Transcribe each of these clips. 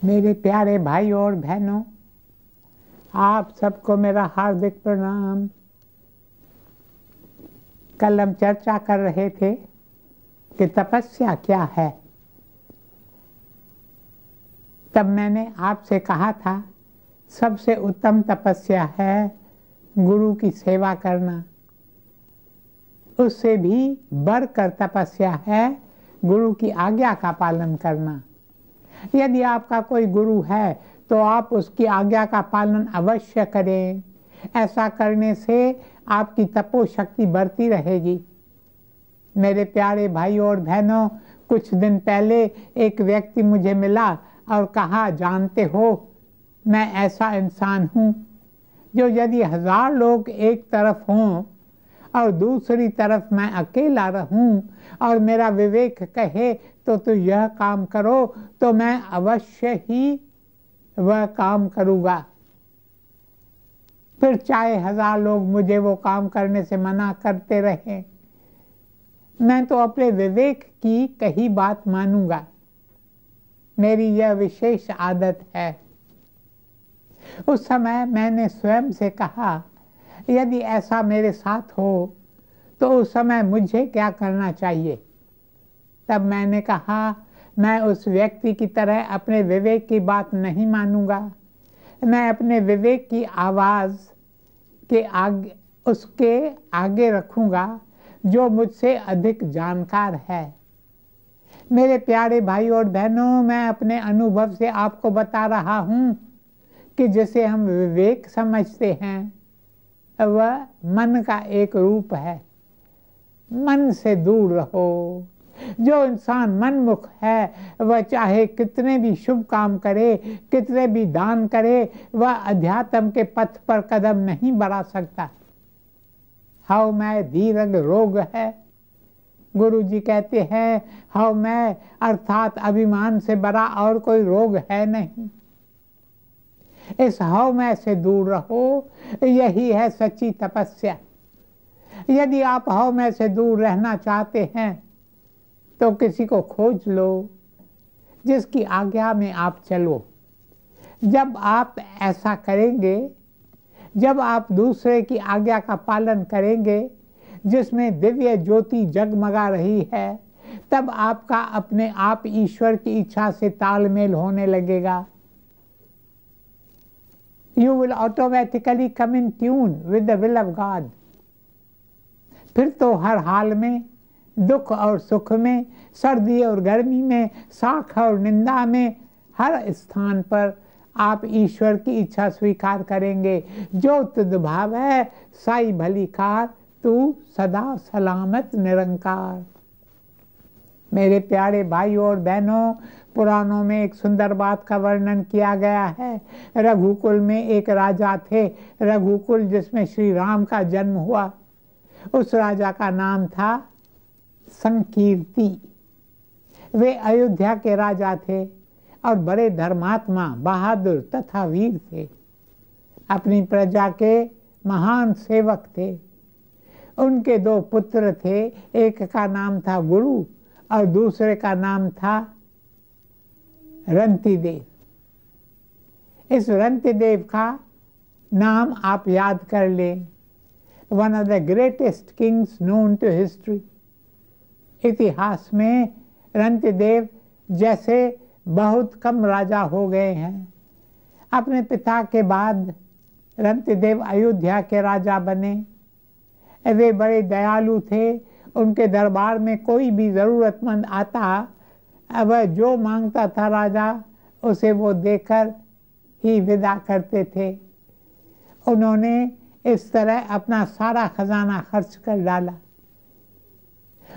मेरे प्यारे भाई और बहनों, आप सबको मेरा हार्दिक प्रणाम। कल हम चर्चा कर रहे थे कि तपस्या क्या है। तब मैंने आपसे कहा था सबसे उत्तम तपस्या है गुरु की सेवा करना। उससे भी बढ़कर तपस्या है गुरु की आज्ञा का पालन करना। यदि आपका कोई गुरु है तो आप उसकी आज्ञा का पालन अवश्य करें। ऐसा करने से आपकी तपोशक्ति बढ़ती रहेगी। मेरे प्यारे भाई और बहनों, कुछ दिन पहले एक व्यक्ति मुझे मिला और कहा, जानते हो, मैं ऐसा इंसान हूँ जो यदि 1000 लोग एक तरफ हों और दूसरी तरफ मैं अकेला रहूं और मेरा विवेक कहे तो यह काम करो, तो मैं अवश्य ही वह काम करूँगा। फिर चाहे 1000 लोग मुझे वो काम करने से मना करते रहें, मैं तो अपने विवेक की कही बात मानूंगा। मेरी यह विशेष आदत है। उस समय मैंने स्वयं से कहा, यदि ऐसा मेरे साथ हो तो उस समय मुझे क्या करना चाहिए। तब मैंने कहा, मैं उस व्यक्ति की तरह अपने विवेक की बात नहीं मानूंगा। मैं अपने विवेक की आवाज़ के आगे उसके आगे रखूंगा जो मुझसे अधिक जानकार है। मेरे प्यारे भाई और बहनों, मैं अपने अनुभव से आपको बता रहा हूँ कि जिसे हम विवेक समझते हैं वह मन का एक रूप है। मन से दूर रहो। जो इंसान मनमुख है वह चाहे कितने भी शुभ काम करे, कितने भी दान करे, वह अध्यात्म के पथ पर कदम नहीं बढ़ा सकता। हाउ मैं दीर्घ रोग है। गुरु जी कहते हैं, हाउ मैं अर्थात अभिमान से बड़ा और कोई रोग है नहीं। इस हाव मैं से दूर रहो, यही है सच्ची तपस्या। यदि आप हाव मैं से दूर रहना चाहते हैं तो किसी को खोज लो जिसकी आज्ञा में आप चलो। जब आप ऐसा करेंगे, जब आप दूसरे की आज्ञा का पालन करेंगे जिसमें दिव्य ज्योति जगमगा रही है, तब आपका अपने आप ईश्वर की इच्छा से तालमेल होने लगेगा। You will automatically come in tune with the will of God. फिर तो हर हाल में, दुख और सुख में, सर्दी और गर्मी में, साख और निंदा में, हर स्थान पर आप ईश्वर की इच्छा स्वीकार करेंगे। जो तुझ भाव है साई भली कार, तू सदा सलामत निरंकार। मेरे प्यारे भाई और बहनों, पुराणों में एक सुंदर बात का वर्णन किया गया है। रघुकुल में एक राजा थे। रघुकुल जिसमें श्री राम का जन्म हुआ। उस राजा का नाम था संकीर्ति। वे अयोध्या के राजा थे और बड़े धर्मात्मा, बहादुर तथा वीर थे। अपनी प्रजा के महान सेवक थे। उनके 2 पुत्र थे। एक का नाम था गुरु और दूसरे का नाम था रंतिदेव। इस रंतिदेव का नाम आप याद कर लें। One of the greatest kings known to history. इतिहास में रंतिदेव जैसे बहुत कम राजा हो गए हैं। अपने पिता के बाद रंतिदेव अयोध्या के राजा बने। वे बड़े दयालु थे। उनके दरबार में कोई भी ज़रूरतमंद आता, वह जो मांगता था राजा उसे वो देकर ही विदा करते थे। उन्होंने इस तरह अपना सारा खजाना खर्च कर डाला।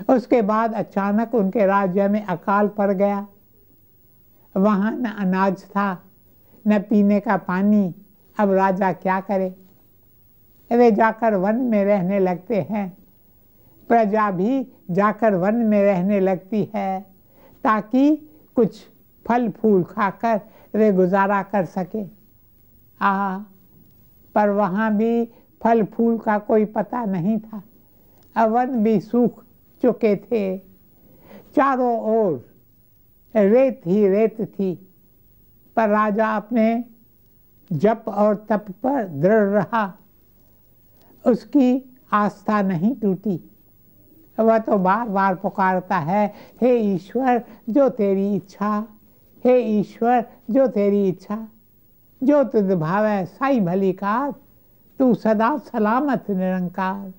उसके बाद अचानक उनके राज्य में अकाल पड़ गया। वहाँ न अनाज था, न पीने का पानी। अब राजा क्या करे। वे जाकर वन में रहने लगते हैं। प्रजा भी जाकर वन में रहने लगती है ताकि कुछ फल फूल खाकर वे गुजारा कर सके। पर वहाँ भी फल फूल का कोई पता नहीं था। वन भी सूख चुके थे। चारों ओर रेत ही रेत थी। पर राजा अपने जप और तप पर दृढ़ रहा। उसकी आस्था नहीं टूटी। वह तो बार बार पुकारता है, हे ईश्वर जो तेरी इच्छा, हे ईश्वर जो तेरी इच्छा, जो तुझ भावै साई भली कार, तू सदा सलामत निरंकार।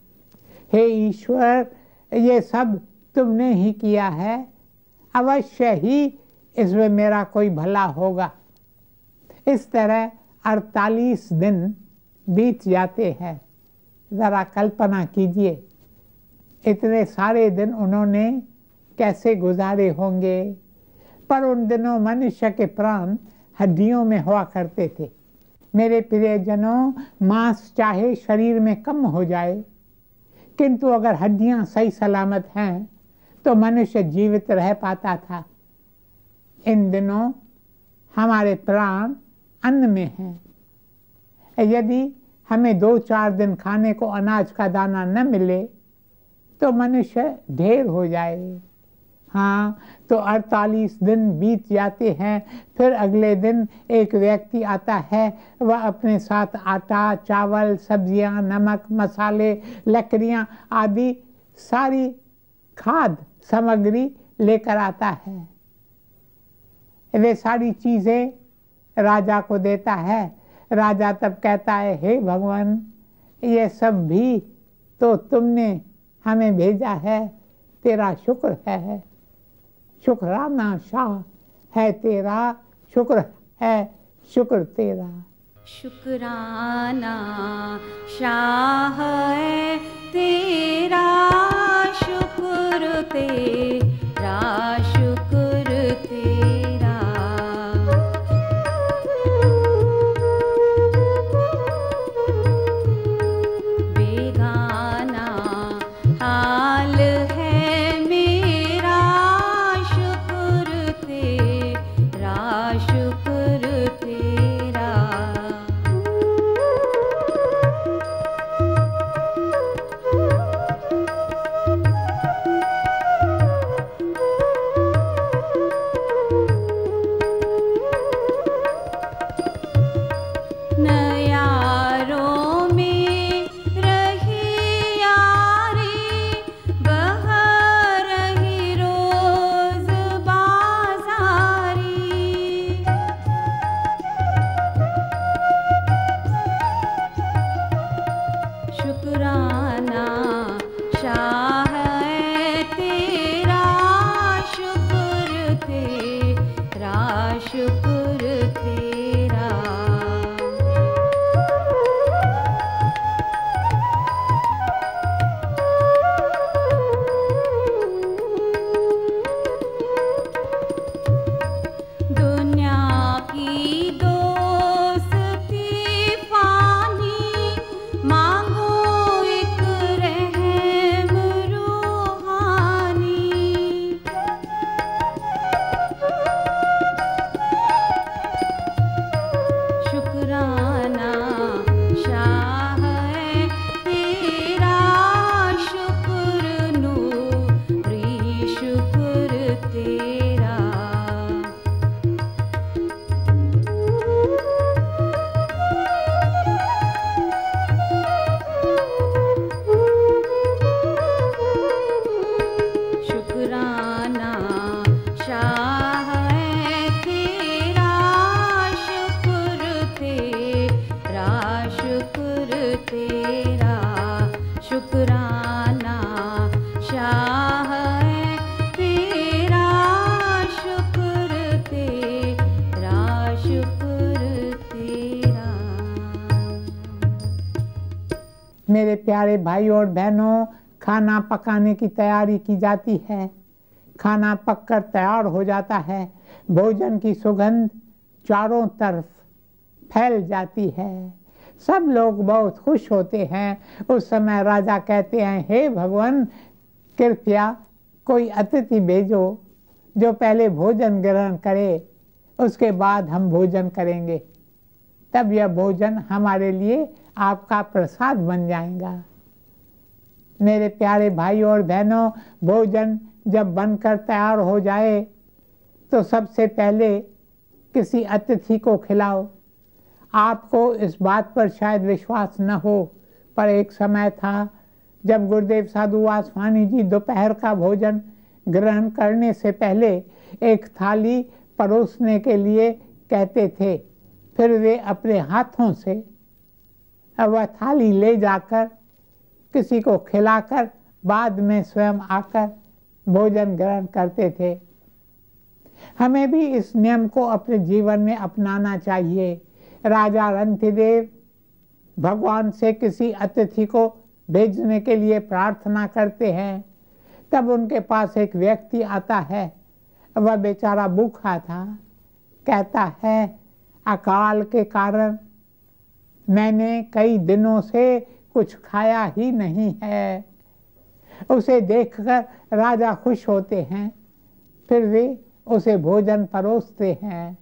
हे ईश्वर, ये सब तुमने ही किया है, अवश्य ही इसमें मेरा कोई भला होगा। इस तरह 48 दिन बीत जाते हैं। ज़रा कल्पना कीजिए, इतने सारे दिन उन्होंने कैसे गुजारे होंगे। पर उन दिनों मनुष्य के प्राण हड्डियों में हुआ करते थे। मेरे प्रियजनों, मांस चाहे शरीर में कम हो जाए, किंतु अगर हड्डियां सही सलामत हैं तो मनुष्य जीवित रह पाता था। इन दिनों हमारे प्राण अन्न में हैं। यदि हमें 2-4 दिन खाने को अनाज का दाना न मिले तो मनुष्य ढेर हो जाए। हाँ, तो 48 दिन बीत जाते हैं। फिर अगले दिन एक व्यक्ति आता है। वह अपने साथ आटा, चावल, सब्जियां, नमक, मसाले, लकड़ियां आदि सारी खाद्य सामग्री लेकर आता है। वे सारी चीजें राजा को देता है। राजा तब कहता है, हे भगवान, ये सब भी तो तुमने हमें भेजा है, तेरा शुक्र है। शुक्राना शाह है तेरा, शुक्र है शुक्र तेरा। शुक्राना शाह है तेरा, शुक्र तेरा, शुक्र तेरा। बेगाना हाल है मेरा, शुक्र तेरा, शुक्र तेरा। नयारों में रही यारी, बह रही रोज बाजारी। शुक्राना शाह है तेरा, शुक्र तेरा, शुक्र तेरा। दुनिया की दोस्ती फानी, मांगो एक रहम रूहानी। शुक्राना शाह है तेरा, शुक्र नूरी, शुक्र तेरा। शुक्राना शाह है तेरा, शुक्र तेरा, शुक्र तेरा। शुक्राना शाह है तेरा, शुक्र तेरा, शुक्र तेरा। मेरे प्यारे भाई और बहनों, खाना पकाने की तैयारी की जाती है। खाना पककर तैयार हो जाता है। भोजन की सुगंध चारों तरफ फैल जाती है। सब लोग बहुत खुश होते हैं। उस समय राजा कहते हैं, हे भगवान, कृपया कोई अतिथि भेजो जो पहले भोजन ग्रहण करे, उसके बाद हम भोजन करेंगे। तब यह भोजन हमारे लिए आपका प्रसाद बन जाएगा। मेरे प्यारे भाई और बहनों, भोजन जब बनकर तैयार हो जाए तो सबसे पहले किसी अतिथि को खिलाओ। आपको इस बात पर शायद विश्वास न हो, पर एक समय था जब गुरुदेव साधु वासवानी जी दोपहर का भोजन ग्रहण करने से पहले एक थाली परोसने के लिए कहते थे। फिर वे अपने हाथों से वह थाली ले जाकर किसी को खिलाकर बाद में स्वयं आकर भोजन ग्रहण करते थे। हमें भी इस नियम को अपने जीवन में अपनाना चाहिए। राजा रंतिदेव भगवान से किसी अतिथि को भेजने के लिए प्रार्थना करते हैं। तब उनके पास एक व्यक्ति आता है। वह बेचारा भूखा था। कहता है, अकाल के कारण मैंने कई दिनों से कुछ खाया ही नहीं है। उसे देखकर राजा खुश होते हैं। फिर वे उसे भोजन परोसते हैं।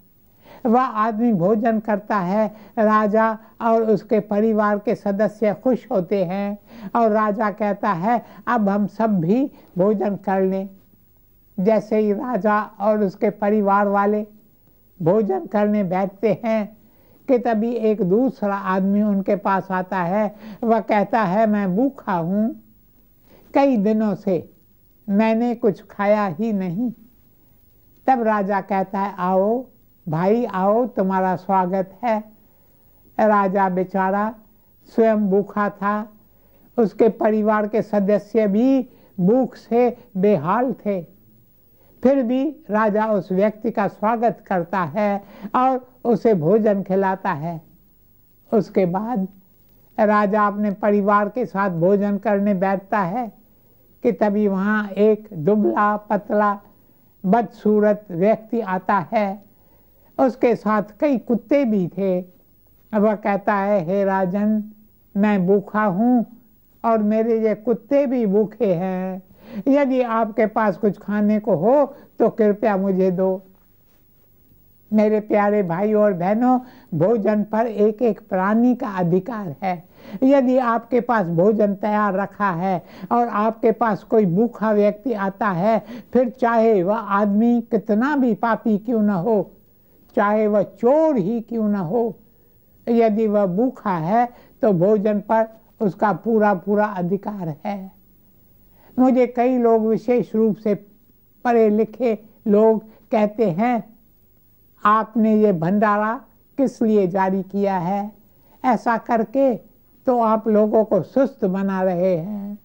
वह आदमी भोजन करता है। राजा और उसके परिवार के सदस्य खुश होते हैं और राजा कहता है, अब हम सब भी भोजन कर लें। जैसे ही राजा और उसके परिवार वाले भोजन करने बैठते हैं कि तभी एक दूसरा आदमी उनके पास आता है। वह कहता है, मैं भूखा हूँ, कई दिनों से मैंने कुछ खाया ही नहीं। तब राजा कहता है, आओ भाई आओ, तुम्हारा स्वागत है। राजा बेचारा स्वयं भूखा था। उसके परिवार के सदस्य भी भूख से बेहाल थे। फिर भी राजा उस व्यक्ति का स्वागत करता है और उसे भोजन खिलाता है। उसके बाद राजा अपने परिवार के साथ भोजन करने बैठता है कि तभी वहाँ एक दुबला पतला बदसूरत व्यक्ति आता है। उसके साथ कई कुत्ते भी थे। वह कहता है, हे राजन, मैं भूखा हूँ और मेरे ये कुत्ते भी भूखे हैं। यदि आपके पास कुछ खाने को हो तो कृपया मुझे दो। मेरे प्यारे भाई और बहनों, भोजन पर एक एक प्राणी का अधिकार है। यदि आपके पास भोजन तैयार रखा है और आपके पास कोई भूखा व्यक्ति आता है, फिर चाहे वह आदमी कितना भी पापी क्यों न हो, चाहे वह चोर ही क्यों न हो, यदि वह भूखा है तो भोजन पर उसका पूरा पूरा अधिकार है। मुझे कई लोग, विशेष रूप से पढ़े लिखे लोग, कहते हैं, आपने ये भंडारा किस लिए जारी किया है? ऐसा करके तो आप लोगों को सुस्त बना रहे हैं।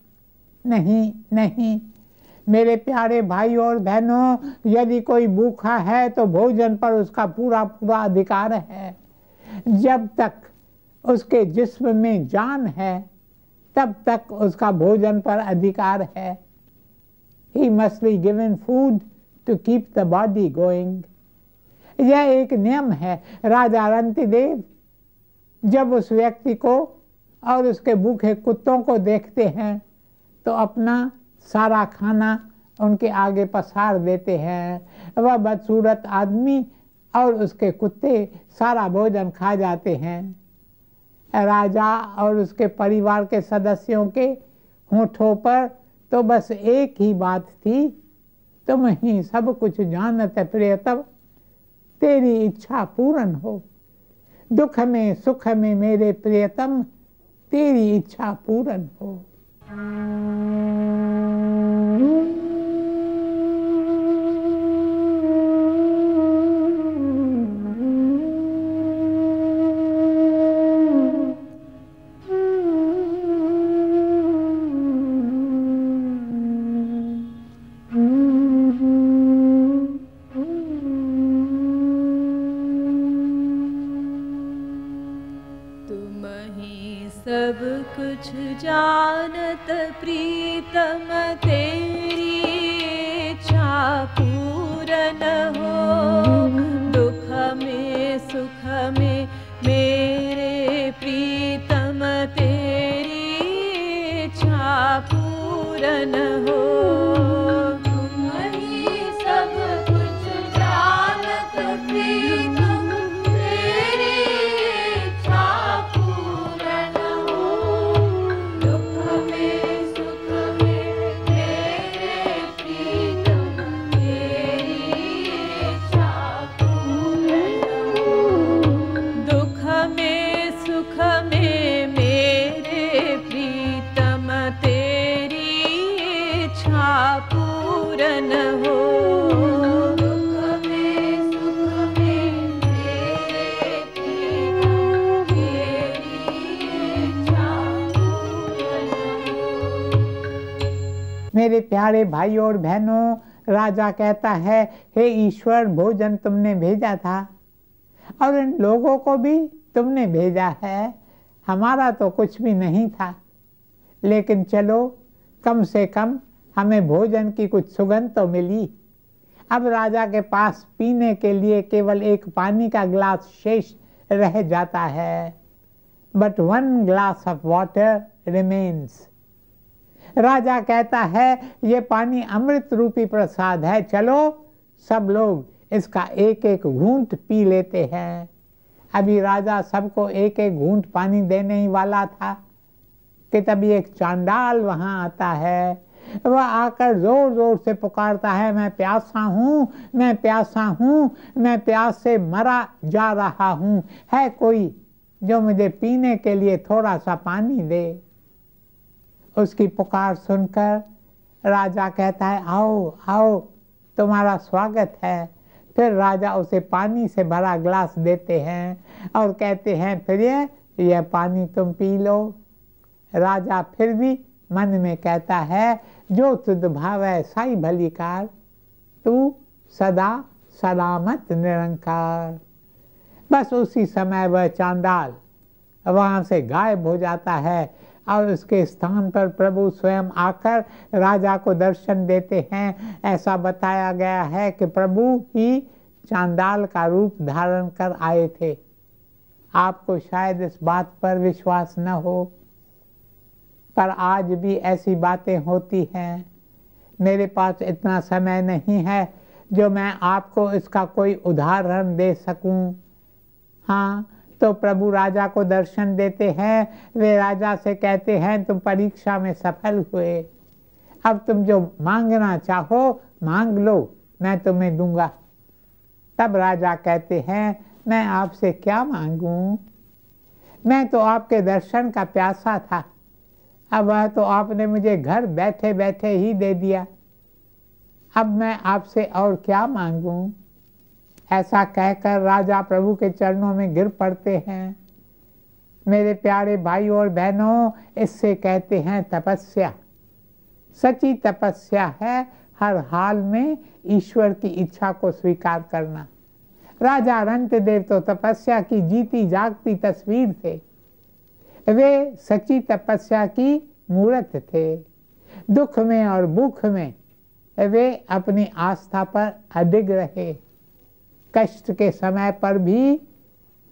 नहीं नहीं मेरे प्यारे भाई और बहनों, यदि कोई भूखा है तो भोजन पर उसका पूरा पूरा अधिकार है। जब तक उसके जिस्म में जान है तब तक उसका भोजन पर अधिकार है। He must be given food to keep the body going. यह एक नियम है। राजा रंतिदेव जब उस व्यक्ति को और उसके भूखे कुत्तों को देखते हैं तो अपना सारा खाना उनके आगे पसार देते हैं। वह बदसूरत आदमी और उसके कुत्ते सारा भोजन खा जाते हैं। राजा और उसके परिवार के सदस्यों के होठों पर तो बस एक ही बात थी, तुम ही सब कुछ जानत प्रियतम, तेरी इच्छा पूर्ण हो। दुख में सुख में मेरे प्रियतम, तेरी इच्छा पूर्ण हो। सब कुछ जानत प्रीतम, तेरी इच्छा पूरन हो। दुख में सुख में मेरे प्रीतम, तेरी इच्छा पूरन हो। तुम ही सब कुछ जानत प्रीतम, तेरी इच्छा पूरन हो। दुख में सुख में मेरे प्रीतम, तेरी इच्छा पूरन मेरे प्यारे भाइयों और बहनों, राजा कहता है, हे ईश्वर, भोजन तुमने भेजा था और इन लोगों को भी तुमने भेजा है, हमारा तो कुछ भी नहीं था, लेकिन चलो कम से कम हमें भोजन की कुछ सुगंध तो मिली। अब राजा के पास पीने के लिए केवल एक पानी का गिलास शेष रह जाता है। But 1 glass of water remains। राजा कहता है, ये पानी अमृत रूपी प्रसाद है, चलो सब लोग इसका एक एक घूंट पी लेते हैं। अभी राजा सबको एक एक घूंट पानी देने ही वाला था कि तभी एक चांडाल वहां आता है। वह आकर जोर जोर से पुकारता है, मैं प्यासा हूँ, मैं प्यासा हूँ, मैं प्यास से मरा जा रहा हूँ, है कोई जो मुझे पीने के लिए थोड़ा सा पानी दे। उसकी पुकार सुनकर राजा कहता है, आओ आओ, तुम्हारा स्वागत है। फिर राजा उसे पानी से भरा गिलास देते हैं और कहते हैं, फिर यह पानी तुम पी लो। राजा फिर भी मन में कहता है, जो तुझ भावै साई भली कार, तू सदा सलामत निरंकार। बस उसी समय वह चांडाल वहां से गायब हो जाता है और उसके स्थान पर प्रभु स्वयं आकर राजा को दर्शन देते हैं। ऐसा बताया गया है कि प्रभु ही चांडाल का रूप धारण कर आए थे। आपको शायद इस बात पर विश्वास न हो, पर आज भी ऐसी बातें होती हैं। मेरे पास इतना समय नहीं है जो मैं आपको इसका कोई उदाहरण दे सकूं। हाँ, तो प्रभु राजा को दर्शन देते हैं। वे राजा से कहते हैं, तुम परीक्षा में सफल हुए, अब तुम जो मांगना चाहो मांग लो, मैं तुम्हें दूंगा। तब राजा कहते हैं, मैं आपसे क्या मांगूं? मैं तो आपके दर्शन का प्यासा था, अब वह तो आपने मुझे घर बैठे बैठे ही दे दिया, अब मैं आपसे और क्या मांगूं? ऐसा कहकर राजा प्रभु के चरणों में गिर पड़ते हैं। मेरे प्यारे भाइयों और बहनों, इससे कहते हैं तपस्या। सच्ची तपस्या है हर हाल में ईश्वर की इच्छा को स्वीकार करना। राजा रंतदेव तो तपस्या की जीती जागती तस्वीर थे। वे सच्ची तपस्या की मूर्त थे। दुख में और भूख में वे अपनी आस्था पर अडिग रहे। कष्ट के समय पर भी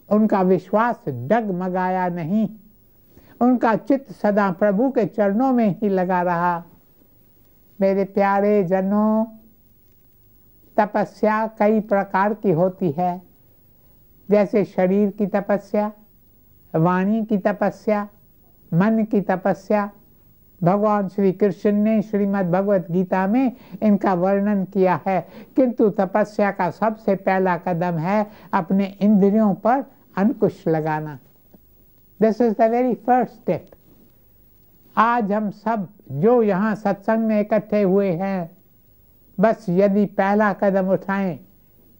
उनका विश्वास डगमगाया नहीं। उनका चित्त सदा प्रभु के चरणों में ही लगा रहा। मेरे प्यारे जनों, तपस्या कई प्रकार की होती है, जैसे शरीर की तपस्या, वाणी की तपस्या, मन की तपस्या। भगवान श्री कृष्ण ने श्रीमद् भगवत गीता में इनका वर्णन किया है। किंतु तपस्या का सबसे पहला कदम है अपने इंद्रियों पर अंकुश लगाना। This is the very first step. आज हम सब जो यहाँ सत्संग में इकट्ठे हुए हैं, बस यदि पहला कदम उठाएं,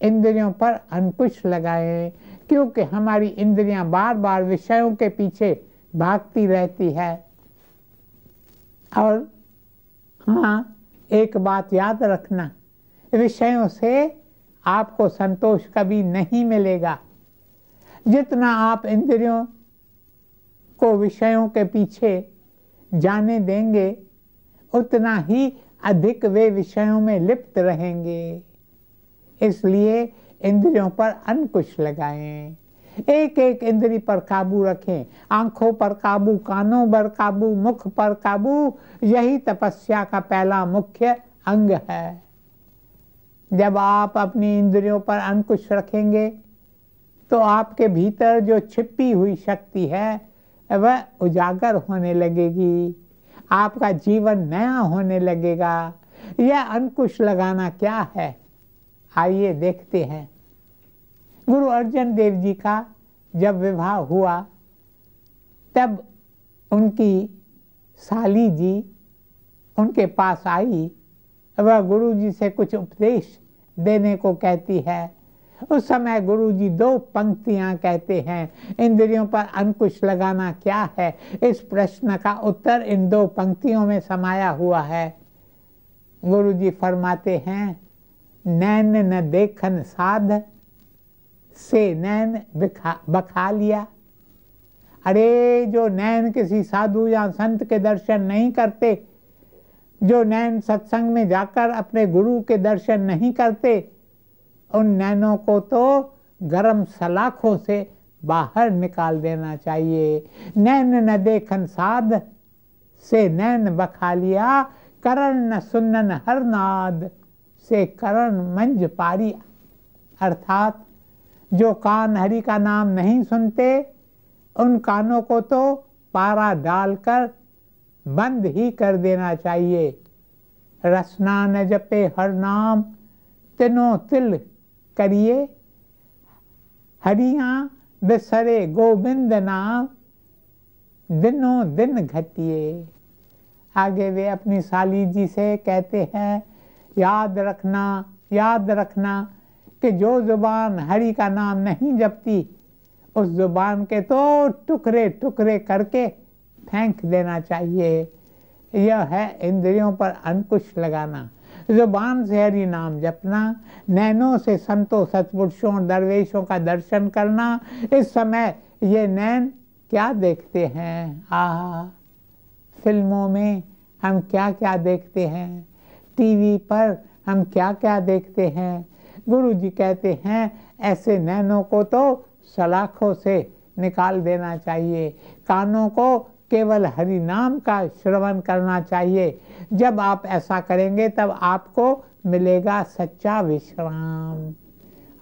इंद्रियों पर अंकुश लगाएं, क्योंकि हमारी इंद्रियां बार बार विषयों के पीछे भागती रहती है। और हाँ, एक बात याद रखना, विषयों से आपको संतोष कभी नहीं मिलेगा। जितना आप इंद्रियों को विषयों के पीछे जाने देंगे, उतना ही अधिक वे विषयों में लिप्त रहेंगे। इसलिए इंद्रियों पर अंकुश लगाएं, एक एक इंद्री पर काबू रखें। आंखों पर काबू, कानों पर काबू, मुख पर काबू, यही तपस्या का पहला मुख्य अंग है। जब आप अपनी इंद्रियों पर अंकुश रखेंगे तो आपके भीतर जो छिपी हुई शक्ति है वह उजागर होने लगेगी, आपका जीवन नया होने लगेगा। यह अंकुश लगाना क्या है, आइए देखते हैं। गुरु अर्जन देव जी का जब विवाह हुआ, तब उनकी साली जी उनके पास आई। वह गुरु जी से कुछ उपदेश देने को कहती है। उस समय गुरु जी 2 पंक्तियां कहते हैं। इंद्रियों पर अंकुश लगाना क्या है, इस प्रश्न का उत्तर इन 2 पंक्तियों में समाया हुआ है। गुरु जी फरमाते हैं, नैन न देखन साध से नैन बखा लिया। अरे जो नैन किसी साधु या संत के दर्शन नहीं करते, जो नैन सत्संग में जाकर अपने गुरु के दर्शन नहीं करते, उन नैनों को तो गरम सलाखों से बाहर निकाल देना चाहिए। नैन न देखन साध से नैन बखा लिया, करण न सुनन हर नाद से करण मंज पारिया। अर्थात जो कान हरि का नाम नहीं सुनते, उन कानों को तो पारा डालकर बंद ही कर देना चाहिए। रसना न जपे हर नाम तिनो तिल करिए, हरियां बिसरे गोविंद नाम दिनों दिन घटिए। आगे वे अपनी साली जी से कहते हैं, याद रखना कि जो जुबान हरि का नाम नहीं जपती, उस जुबान के तो टुकड़े टुकड़े करके फेंक देना चाहिए। यह है इंद्रियों पर अंकुश लगाना, जुबान से हरि नाम जपना, नैनों से संतों सत्पुरुषों दरवेशों का दर्शन करना। इस समय ये नैन क्या देखते हैं? फिल्मों में हम क्या क्या देखते हैं, टीवी पर हम क्या क्या देखते हैं। गुरु जी कहते हैं, ऐसे नैनों को तो सलाखों से निकाल देना चाहिए। कानों को केवल हरि नाम का श्रवण करना चाहिए। जब आप ऐसा करेंगे तब आपको मिलेगा सच्चा विश्राम,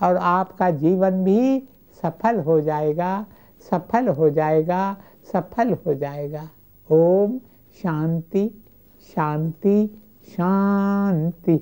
और आपका जीवन भी सफल हो जाएगा, सफल हो जाएगा, सफल हो जाएगा। ओम शांति शांति शांति।